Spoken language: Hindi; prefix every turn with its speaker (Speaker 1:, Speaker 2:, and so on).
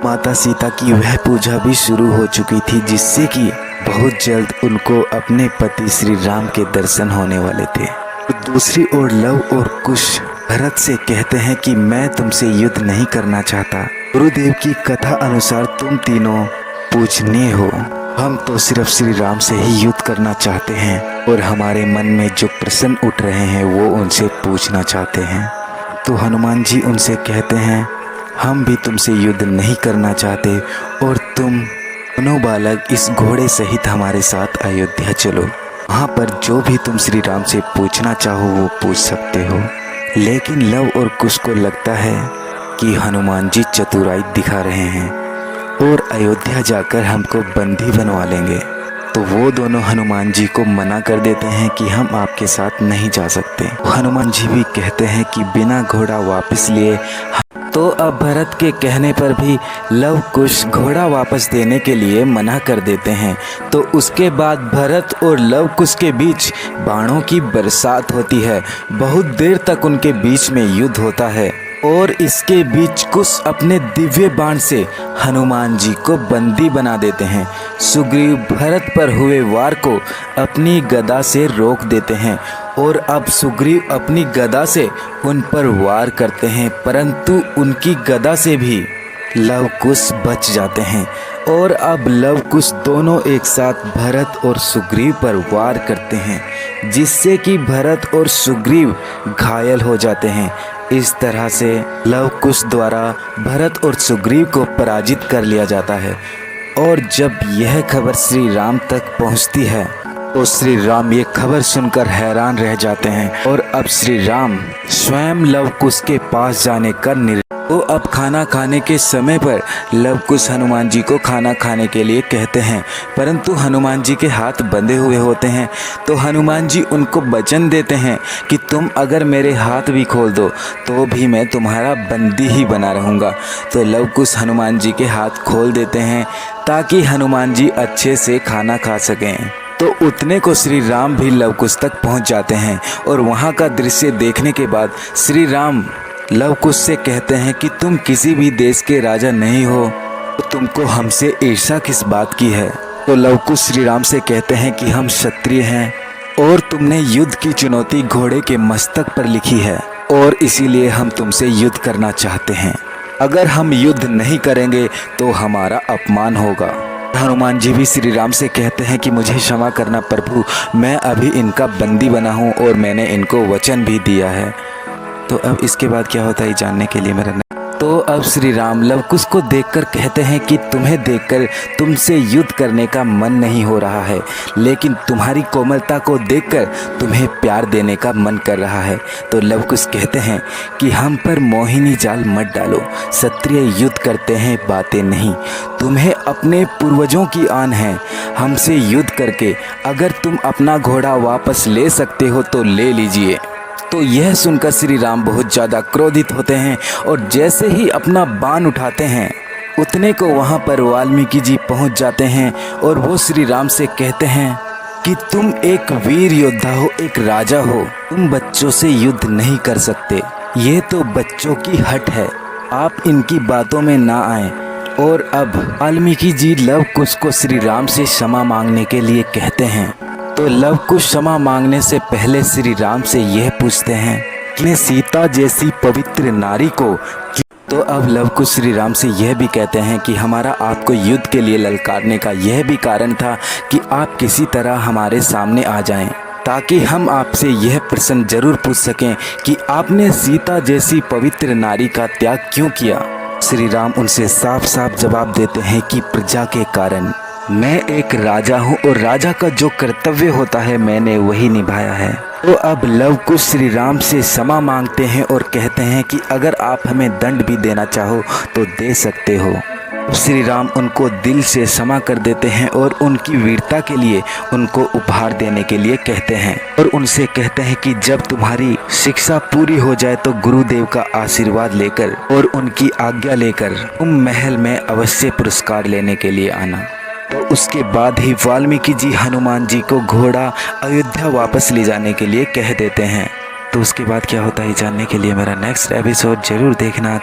Speaker 1: माता सीता की वह पूजा भी शुरू हो चुकी थी, जिससे कि बहुत जल्द उनको अपने पति श्री राम के दर्शन होने वाले थे। दूसरी ओर लव और कुश भरत से कहते हैं कि मैं तुमसे युद्ध नहीं करना चाहता। गुरुदेव की कथा अनुसार तुम तीनों पूजनीय हो, हम तो सिर्फ श्री राम से ही युद्ध करना चाहते हैं और हमारे मन में जो प्रश्न उठ रहे हैं वो उनसे पूछना चाहते हैं। तो हनुमान जी उनसे कहते हैं हम भी तुमसे युद्ध नहीं करना चाहते और तुम दोनों बालक इस घोड़े सहित हमारे साथ अयोध्या चलो, वहाँ पर जो भी तुम श्री राम से पूछना चाहो वो पूछ सकते हो। लेकिन लव और कुश को लगता है कि हनुमान जी चतुराई दिखा रहे हैं और अयोध्या जाकर हमको बंदी बनवा लेंगे। तो वो दोनों हनुमान जी को मना कर देते हैं कि हम आपके साथ नहीं जा सकते। हनुमान जी भी कहते हैं कि बिना घोड़ा वापस लिए। तो अब भरत के कहने पर भी लव कुश घोड़ा वापस देने के लिए मना कर देते हैं। तो उसके बाद भरत और लव कुश के बीच बाणों की बरसात होती है। बहुत देर तक उनके बीच में युद्ध होता है और इसके बीच कुश अपने दिव्य बाण से हनुमान जी को बंदी बना देते हैं। सुग्रीव भरत पर हुए वार को अपनी गदा से रोक देते हैं और अब सुग्रीव अपनी गदा से उन पर वार करते हैं, परंतु उनकी गदा से भी लव कुश बच जाते हैं और अब लव कुश दोनों एक साथ भरत और सुग्रीव पर वार करते हैं, जिससे कि भरत और सुग्रीव घायल हो जाते हैं। इस तरह से लव कुश द्वारा भरत और सुग्रीव को पराजित कर लिया जाता है। और जब यह खबर श्री राम तक पहुंचती है तो श्री राम ये खबर सुनकर हैरान रह जाते हैं और अब श्री राम स्वयं लव कुश के पास जाने का तो अब खाना खाने के समय पर लव कुश हनुमान जी को खाना खाने के लिए कहते हैं, परंतु हनुमान जी के हाथ बंधे हुए होते हैं। तो हनुमान जी उनको वचन देते हैं कि तुम अगर मेरे हाथ भी खोल दो तो भी मैं तुम्हारा बंदी ही बना रहूँगा। तो लव कुश हनुमान जी के हाथ खोल देते हैं ताकि हनुमान जी अच्छे से खाना खा सकें। तो उतने को श्री राम भी लव कुश तक पहुँच जाते हैं और वहाँ का दृश्य देखने के बाद श्री राम लव कुश से कहते हैं कि तुम किसी भी देश के राजा नहीं हो तो तुमको हमसे ईर्ष्या किस बात की है। तो लव कुश श्री राम से कहते हैं कि हम क्षत्रिय हैं और तुमने युद्ध की चुनौती घोड़े के मस्तक पर लिखी है और इसीलिए हम तुमसे युद्ध करना चाहते हैं। अगर हम युद्ध नहीं करेंगे तो हमारा अपमान होगा। हनुमान जी भी श्री राम से कहते हैं कि मुझे क्षमा करना प्रभु, मैं अभी इनका बंदी बना हूँ और मैंने इनको वचन भी दिया है। तो अब इसके बाद क्या होता है जानने के लिए मेरा तो अब श्री राम लव कुश को देखकर कहते हैं कि तुम्हें देखकर तुमसे युद्ध करने का मन नहीं हो रहा है, लेकिन तुम्हारी कोमलता को देखकर तुम्हें प्यार देने का मन कर रहा है। तो लव कुश कहते हैं कि हम पर मोहिनी जाल मत डालो, क्षत्रिय युद्ध करते हैं बातें नहीं। तुम्हें अपने पूर्वजों की आन है, हमसे युद्ध करके अगर तुम अपना घोड़ा वापस ले सकते हो तो ले लीजिए। तो यह सुनकर श्री राम बहुत ज़्यादा क्रोधित होते हैं और जैसे ही अपना बाण उठाते हैं उतने को वहाँ पर वाल्मीकि जी पहुँच जाते हैं और वो श्री राम से कहते हैं कि तुम एक वीर योद्धा हो, एक राजा हो, तुम बच्चों से युद्ध नहीं कर सकते, ये तो बच्चों की हट है, आप इनकी बातों में ना आएं। और अब वाल्मीकि जी लव कुश को श्री राम से क्षमा मांगने के लिए कहते हैं। तो लव कुश क्षमा मांगने से पहले श्री राम से यह पूछते हैं कि सीता जैसी पवित्र नारी को। तो अब लव कुश श्री राम से यह भी कहते हैं कि हमारा आपको युद्ध के लिए ललकारने का यह भी कारण था कि आप किसी तरह हमारे सामने आ जाएं, ताकि हम आपसे यह प्रश्न जरूर पूछ सकें कि आपने सीता जैसी पवित्र नारी का त्याग क्यों किया। श्री राम उनसे साफ साफ जवाब देते हैं कि प्रजा के कारण। मैं एक राजा हूँ और राजा का जो कर्तव्य होता है मैंने वही निभाया है। तो अब लव कुश श्री राम से क्षमा मांगते हैं और कहते हैं कि अगर आप हमें दंड भी देना चाहो तो दे सकते हो। श्री राम उनको दिल से क्षमा कर देते हैं और उनकी वीरता के लिए उनको उपहार देने के लिए कहते हैं और उनसे कहते हैं कि जब तुम्हारी शिक्षा पूरी हो जाए तो गुरुदेव का आशीर्वाद लेकर और उनकी आज्ञा लेकर तुम महल में अवश्य पुरस्कार लेने के लिए आना। तो उसके बाद ही वाल्मीकि जी हनुमान जी को घोड़ा अयोध्या वापस ले जाने के लिए कह देते हैं। तो उसके बाद क्या होता है जानने के लिए मेरा नेक्स्ट एपिसोड जरूर देखना।